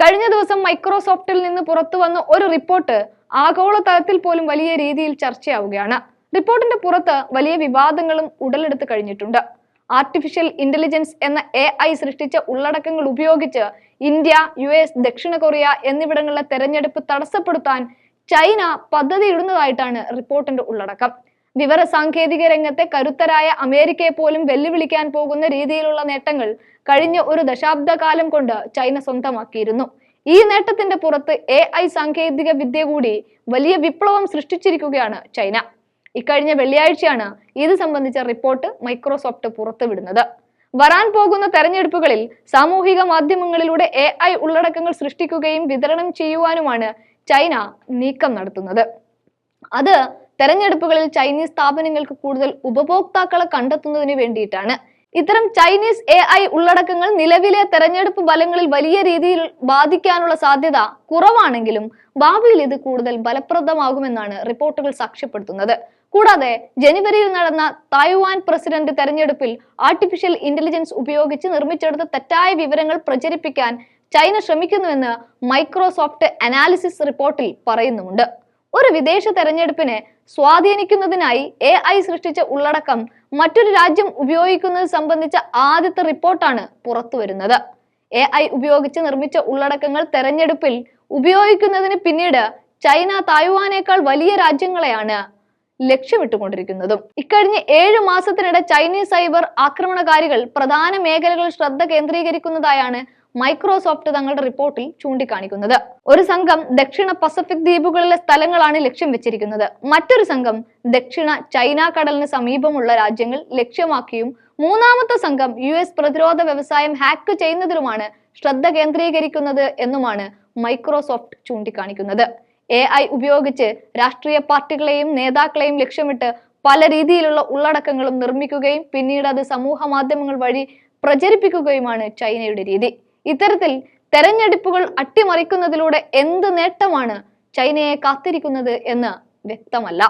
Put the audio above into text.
കഴിഞ്ഞ ദിവസം മൈക്രോസോഫ്റ്റിൽ നിന്ന് പുറത്തു വന്ന ഒരു റിപ്പോർട്ട് ആഗോളതലത്തിൽ പോലും വലിയ രീതിയിൽ ചർച്ചയാവുകയാണ്. റിപ്പോർട്ടിന്റെ പുറത്ത് വലിയ വിവാദങ്ങളും ഉടലെടുത്ത് കഴിഞ്ഞിട്ടുണ്ട്. ആർട്ടിഫിഷ്യൽ ഇന്റലിജൻസ് എന്ന AI സൃഷ്ടിച്ച ഉള്ളടക്കങ്ങൾ ഉപയോഗിച്ച് ഇന്ത്യ, US, ദക്ഷിണ കൊറിയ എന്നിവിടങ്ങളിലെ തെരഞ്ഞെടുപ്പ് തടസ്സപ്പെടുത്താൻ ചൈന പദ്ധതിയിടുന്നതായിട്ടാണ് റിപ്പോർട്ടിന്റെ ഉള്ളടക്കം. വിവര സാങ്കേതിക രംഗത്തെ കരുത്തരായ അമേരിക്കയെ പോലും വെല്ലുവിളിക്കാൻ പോകുന്ന രീതിയിലുള്ള നേട്ടങ്ങൾ കഴിഞ്ഞ ഒരു ദശാബ്ദകാലം കൊണ്ട് ചൈന സ്വന്തമാക്കിയിരുന്നു. ഈ നേട്ടത്തിന്റെ പുറത്ത് AI സാങ്കേതിക വിദ്യ കൂടി വലിയ വിപ്ലവം സൃഷ്ടിച്ചിരിക്കുകയാണ് ചൈന. ഇക്കഴിഞ്ഞ വെള്ളിയാഴ്ചയാണ് ഇത് സംബന്ധിച്ച റിപ്പോർട്ട് മൈക്രോസോഫ്റ്റ് പുറത്തുവിടുന്നത്. വരാൻ പോകുന്ന തെരഞ്ഞെടുപ്പുകളിൽ സാമൂഹിക മാധ്യമങ്ങളിലൂടെ AI ഉള്ളടക്കങ്ങൾ സൃഷ്ടിക്കുകയും വിതരണം ചെയ്യുവാനുമാണ് ചൈന നീക്കം നടത്തുന്നത്. അത് തെരഞ്ഞെടുപ്പുകളിൽ ചൈനീസ് സ്ഥാപനങ്ങൾക്ക് കൂടുതൽ ഉപഭോക്താക്കളെ കണ്ടെത്തുന്നതിന് വേണ്ടിയിട്ടാണ്. ഇത്തരം ചൈനീസ് AI ഉള്ളടക്കങ്ങൾ നിലവിലെ തെരഞ്ഞെടുപ്പ് ഫലങ്ങളിൽ വലിയ രീതിയിൽ ബാധിക്കാനുള്ള സാധ്യത കുറവാണെങ്കിലും ഭാവിയിൽ ഇത് കൂടുതൽ ഫലപ്രദമാകുമെന്നാണ് റിപ്പോർട്ടുകൾ സാക്ഷ്യപ്പെടുത്തുന്നത്. കൂടാതെ ജനുവരിയിൽ നടന്ന തായ്വാൻ പ്രസിഡന്റ് തെരഞ്ഞെടുപ്പിൽ ആർട്ടിഫിഷ്യൽ ഇന്റലിജൻസ് ഉപയോഗിച്ച് നിർമ്മിച്ചെടുത്ത തെറ്റായ വിവരങ്ങൾ പ്രചരിപ്പിക്കാൻ ചൈന ശ്രമിക്കുന്നുവെന്ന് മൈക്രോസോഫ്റ്റ് അനാലിസിസ് റിപ്പോർട്ടിൽ പറയുന്നുമുണ്ട്. ഒരു വിദേശ തെരഞ്ഞെടുപ്പിനെ സ്വാധീനിക്കുന്നതിനായി AI സൃഷ്ടിച്ച ഉള്ളടക്കം മറ്റൊരു രാജ്യം ഉപയോഗിക്കുന്നത് സംബന്ധിച്ച ആദ്യത്തെ റിപ്പോർട്ടാണ് പുറത്തു വരുന്നത്. AI ഉപയോഗിച്ച് നിർമ്മിച്ച ഉള്ളടക്കങ്ങൾ തെരഞ്ഞെടുപ്പിൽ ഉപയോഗിക്കുന്നതിന് പിന്നീട് ചൈന തായ്വാനേക്കാൾ വലിയ രാജ്യങ്ങളെയാണ് ലക്ഷ്യമിട്ടുകൊണ്ടിരിക്കുന്നതും. ഇക്കഴിഞ്ഞ 7 മാസത്തിനിടെ ചൈനീസ് സൈബർ ആക്രമണകാരികൾ പ്രധാന മേഖലകളിൽ ശ്രദ്ധ കേന്ദ്രീകരിക്കുന്നതായാണ് മൈക്രോസോഫ്റ്റ് തങ്ങളുടെ റിപ്പോർട്ടിൽ ചൂണ്ടിക്കാണിക്കുന്നത്. ഒരു സംഘം ദക്ഷിണ പസഫിക് ദ്വീപുകളിലെ സ്ഥലങ്ങളാണ് ലക്ഷ്യം വെച്ചിരിക്കുന്നത്. മറ്റൊരു സംഘം ദക്ഷിണ ചൈന കടലിന് സമീപമുള്ള രാജ്യങ്ങൾ ലക്ഷ്യമാക്കിയും മൂന്നാമത്തെ സംഘം US പ്രതിരോധ വ്യവസായം ഹാക്ക് ചെയ്യുന്നതിലുമാണ് ശ്രദ്ധ കേന്ദ്രീകരിക്കുന്നത് എന്നുമാണ് മൈക്രോസോഫ്റ്റ് ചൂണ്ടിക്കാണിക്കുന്നത്. AI ഉപയോഗിച്ച് രാഷ്ട്രീയ പാർട്ടികളെയും നേതാക്കളെയും ലക്ഷ്യമിട്ട് പല രീതിയിലുള്ള ഉള്ളടക്കങ്ങളും നിർമ്മിക്കുകയും പിന്നീട് അത് സമൂഹ മാധ്യമങ്ങൾ വഴി പ്രചരിപ്പിക്കുകയുമാണ് ചൈനയുടെ രീതി. ഇത്തരത്തിൽ തെരഞ്ഞെടുപ്പുകൾ അട്ടിമറിക്കുന്നതിലൂടെ എന്ത് നേട്ടമാണ് ചൈനയെ കാത്തിരിക്കുന്നത് എന്ന് വ്യക്തമല്ല.